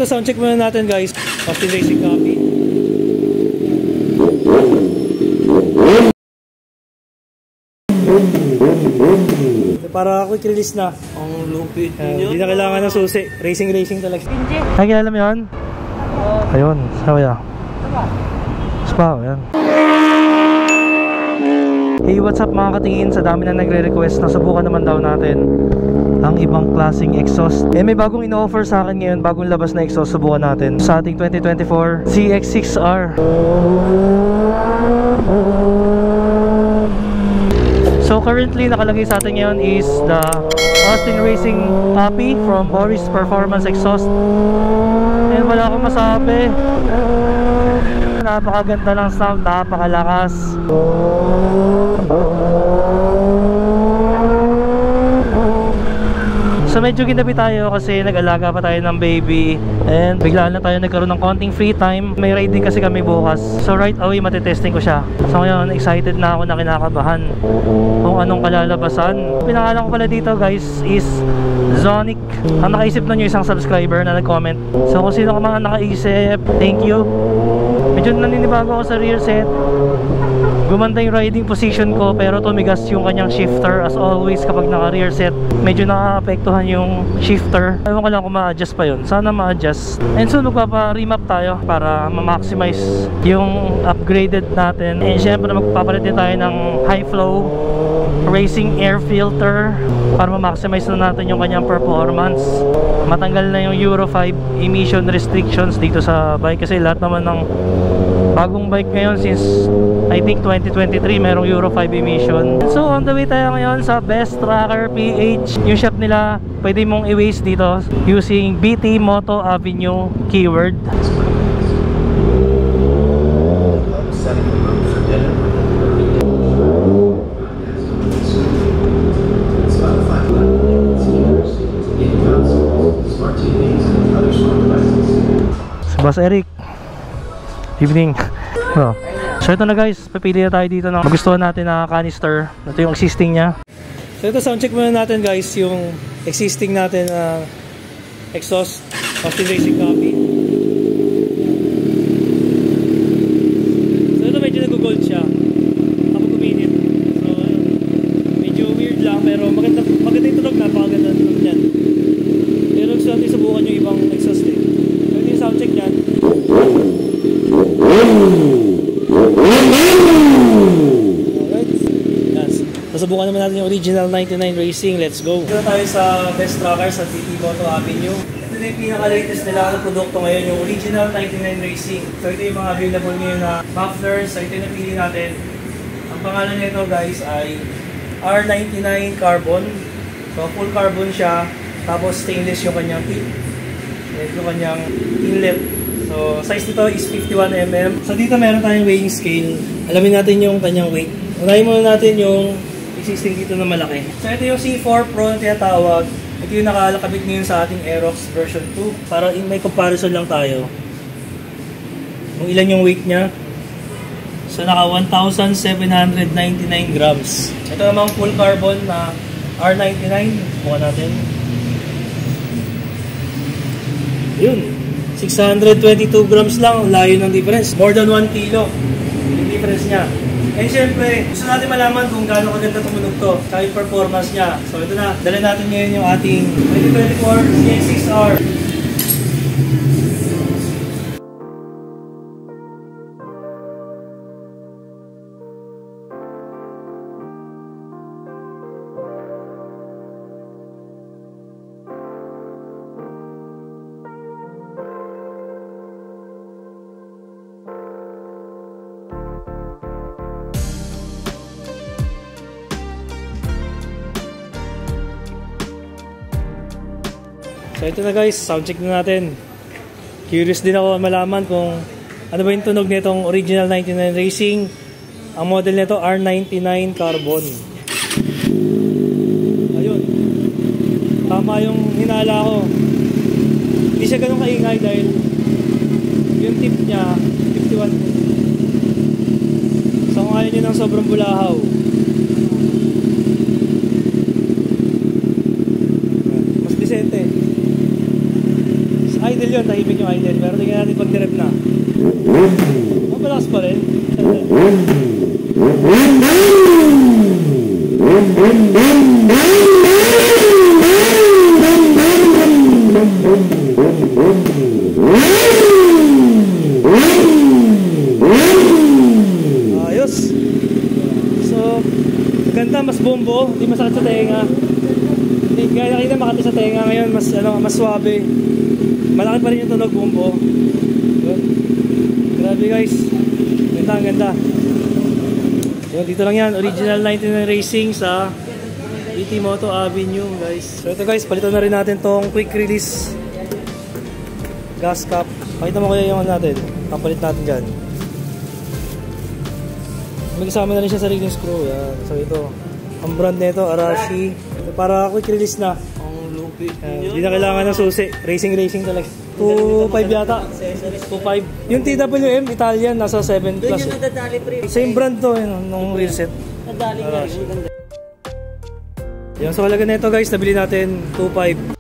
Ito, soundcheck muna natin guys. Austin Racing copy. Para quick release na. Ang lupit niya. Hindi na kailangan ng susi. Racing talaga. Ay, kilala mo yun? Ayun, sabi ya. Spa, yan. Hey, what's up mga katingin? Sa dami na nagre-request na subukan naman daw natin ang ibang klaseng exhaust. May bagong ino-offer sa akin ngayon, bagong labas na exhaust, subukan natin sa ating 2024 CX-6R. So currently nakalagay sa atin ngayon is the Austin Racing copy from Boris Performance Exhaust. And wala akong masabi. Napakaganda ng sound, napakalakas. So medyo ginabi tayo kasi nag-alaga pa tayo ng baby and biglaan na tayo nagkaroon ng konting free time. May riding kasi kami bukas, so right away matitesting ko siya. So ngayon excited na ako, na kinakabahan kung anong kalalabasan. Pinangalan ko pala dito guys is Zonic. Ang nakaisip na nyo isang subscriber na nag-comment. So kung sino ka mga nakaisip, thank you. Medyo naninibago ako sa rear set. Gumanda yung riding position ko pero tumigas yung kanyang shifter. As always kapag naka rear set, medyo nakaka-apektuhan yung shifter. Ewan ko lang kung ma-adjust pa yun. Sana ma-adjust. And soon magpapa-remap tayo para ma-maximize yung upgraded natin. And syempre magpapalit din tayo ng high flow racing air filter para ma-maximize na natin yung kanyang performance. Matanggal na yung Euro 5 emission restrictions dito sa bike kasi lahat naman ng bagong bike ngayon since I think 2023 merong Euro 5 emission. So on the way tayo ngayon sa Best Tracker PH. Yung shop nila pwede mong i-waste dito using BT Moto Avenue keyword. Boss Eric, evening. So ito na guys, papili na tayo dito ng magustuhan natin na canister. Ito yung existing nya. So ito, soundcheck muna natin guys yung existing natin na exhaust, Austin Racing copy. So ito medyo nag-gold siya kapag uminit. So medyo weird lang pero maganda yung tunog, napakaganda ng tunog nyan. Pero gusto natin subukan yung ibang exhaust eh. So ito yung soundcheck nyan. Alright, yes. Susubukan naman natin yung original 99 Racing. Let's go. Dito tayo sa Best Tracker sa BT Moto Avenue. Ito na yung pinaka-latest nila na produkto ngayon, yung original 99 Racing. So ito yung mga available ngayon na mufflers. So ito yung napili natin. Ang pangalan nito guys ay R99 Carbon. So full carbon siya. Tapos stainless yung kanyang tip. Ito yung kanyang inlet. So, size nito is 51mm. So, dito meron tayong weighing scale. Alamin natin yung kanyang weight. Unahin muna natin yung existing dito na malaki. So, ito yung C4 Pro na tinatawag. Ito yung nakalakabit ngayon sa ating Aerox version 2. Para may comparison lang tayo. Kung ilan yung weight niya. So, naka 1,799 grams. Ito namang full carbon na R99. Bukan natin. Yun. 622 grams lang, layo ng difference. More than 1 kilo yung difference niya. And syempre, gusto natin malaman kung gaano kaganda tumunog to, sa performance niya. So ito na, dala natin ngayon yung ating 2024 CX-6R. So ito na guys, soundcheck na natin. Curious din ako malaman kung ano ba yung tunog nitong original 99 Racing. Ang model nito R99 Carbon. Ayun. Tama yung hinala ko. Hindi siya ganun kaingay dahil yung tip niya 51. So kung ayaw nyo ng sobrang bulahaw, mas decente. Idle idle yun, tahimik yung idle. Pero tingnan natin pag direct na. Malakas pa rin. Ayos. So, ganda, mas bombo, hindi masakit sa tenga. Hindi kaya nakita makati sa tenga ngayon, mas swabe. Malaki pa rin yung tunog bombo. Yun. Grabe guys. Ganda, ang ganda. Yun, dito lang yan, original 99 Racing sa GT Moto Avenue guys. So ito guys, palitan na rin natin tong quick release gas cap. Pakita mo kaya yung ano natin, kapalit natin dyan. May kasama na rin siya sa ring screw. Yan. So ito, ang brand nito Arashi. Ito, para quick release na. Ang lupi. Hindi na kailangan ng susi. Racing talaga. 2.5 yata. 2.5. Yung TWM Italian nasa 7 plus. Same brand to nung real set. Nadali nga rin. Yung sa halaga nito guys, nabili natin 2.5.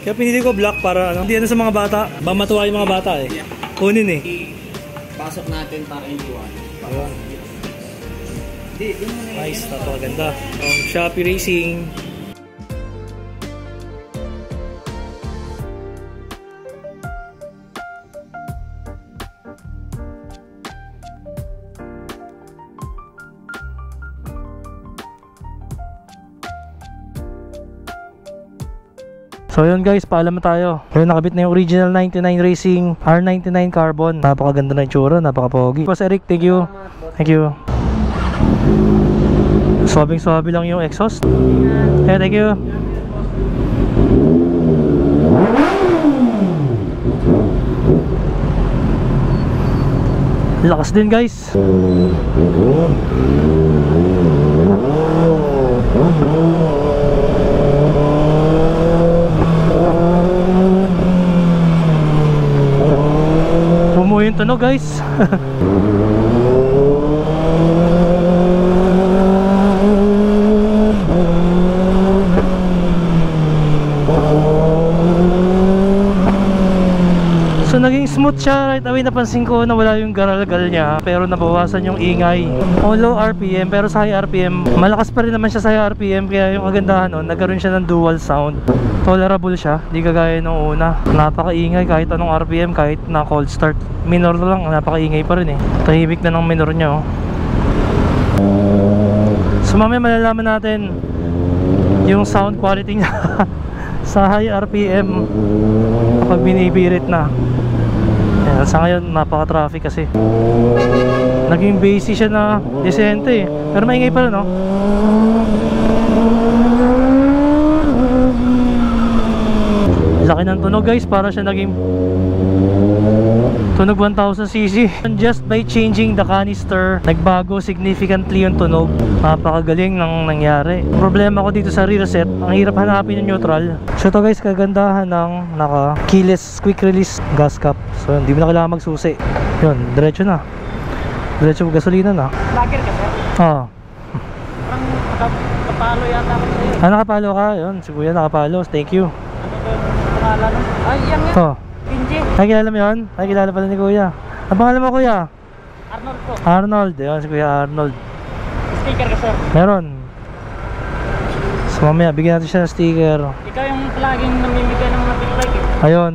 Kaya pinili ko black para ano, hindi ano sa mga bata. Ba matuwa yung mga bata eh. Kunin eh. Pasok natin para iniwan. Nice, napakaganda. Shopee Racing. So yun guys, paalam na tayo. Ayun, nakabit na yung original 99 Racing R99 Carbon. Napakaganda na yung tsura, napaka-pogi. Boss Eric, thank you. Thank you. Swabing-swabe lang yung exhaust. Yeah, thank you. Lakas din guys. Bumuo yung tunog guys. So naging smooth siya right away. Napansin ko na wala yung garalgal niya, pero nabawasan yung ingay. On low RPM, pero sa high RPM malakas pa rin naman siya sa high RPM. Kaya yung kagandahan nun, nagkaroon siya ng dual sound. Tolerable siya, di kagaya nung una. Napakaingay kahit anong RPM, kahit na cold start. Minor lang, napakaingay pa rin eh. Tahimik na ng minor niya oh. So mamaya malalaman natin yung sound quality niya sa high RPM pag binibirit na. Ayan, sa ngayon napaka-traffic kasi. Naging bassy siya na decente eh. Pero maingay pa rin no? Laki ng tunog guys, para siya naging tunog 1000cc. Just by changing the canister, nagbago significantly yung tunog. Napakagaling ng nangyari. Problema ko dito sa rear set, ang hirap hanapin yung neutral. So ito guys, kagandahan ng naka keyless quick release gas cap. So hindi mo na kailangan magsusi. Yun, diretso na. Diretso gasolina na. Lager ka sir? Oo. Parang nakapalo yata ako sa'yo. Ah, nakapalo ka? Yun, si kuya nakapalo. Thank you. Pangalan nun? Ay, yan yan. Oh. Pinji. Ay, kilala mo yun? Ay, kilala pala ni kuya. Ang pangalan mo kuya? Arnold po. Arnold. Yun, si kuya Arnold. Sticker ka sir. Meron. So mamaya, bigyan natin siya ng sticker. Ikaw yung laging namimigay ng mga big bike eh. Ayun.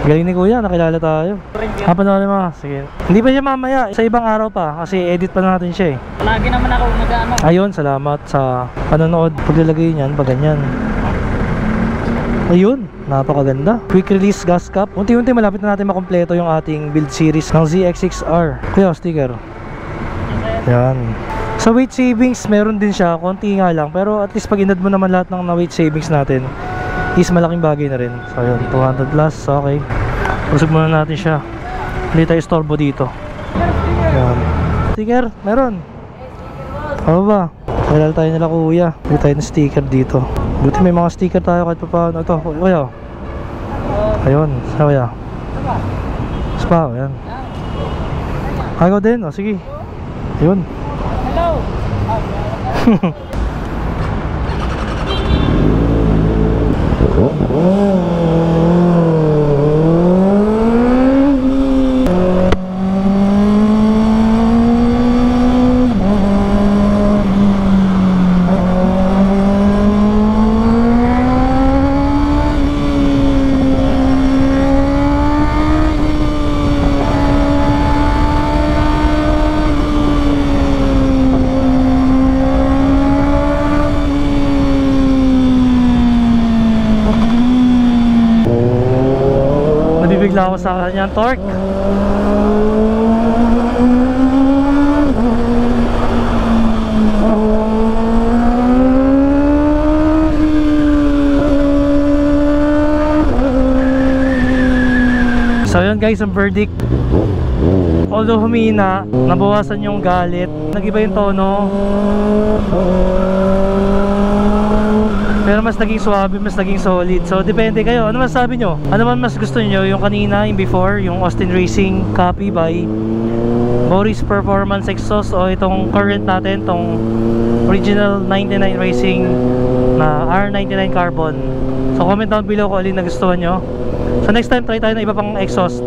Galing ni kuya, nakilala tayo. Panoorin mo, sige. Hindi pa siya mamaya, sa ibang araw pa. Kasi edit pa natin siya eh. Lagi naman ako nag-ano. Ayun, salamat sa panonood. Paglalagay niyan, pag ganyan. Ayun, napakaganda. Quick release gas cap. Unti-unti malapit na natin makompleto yung ating build series ng ZX6R. Kuya, sticker. Yan. Sa weight savings, meron din siya. Konti nga lang. Pero at least pag inad mo naman lahat ng weight savings natin, is malaking bagay na rin. So yun, 200 plus. Okay. Usog muna natin siya. Hindi tayo istorbo dito. Yan. Sticker, meron. Ano ba? Kailan tayo nila kuya. Hindi tayo ng sticker dito. Buti may mga sticker tayo kahit pa paano. Ito, kuya. Ayun, kuya. Spa, yan. Ako din, o sige. Yun. Hello! Nabibigla ako sa kanyang torque. So yun guys, ang verdict. Although humina, nabawasan yung galit, nag-iba yung tono, pero mas naging suabe, mas naging solid. So depende kayo, ano masasabi nyo? Ano man mas gusto nyo? Yung kanina, yung before, yung Austin Racing copy by Morris Performance Exhaust, o itong current natin, itong original 99 Racing na R99 Carbon. So comment down below kung alin nagustuhan nyo. So next time try tayo ng iba pang exhaust.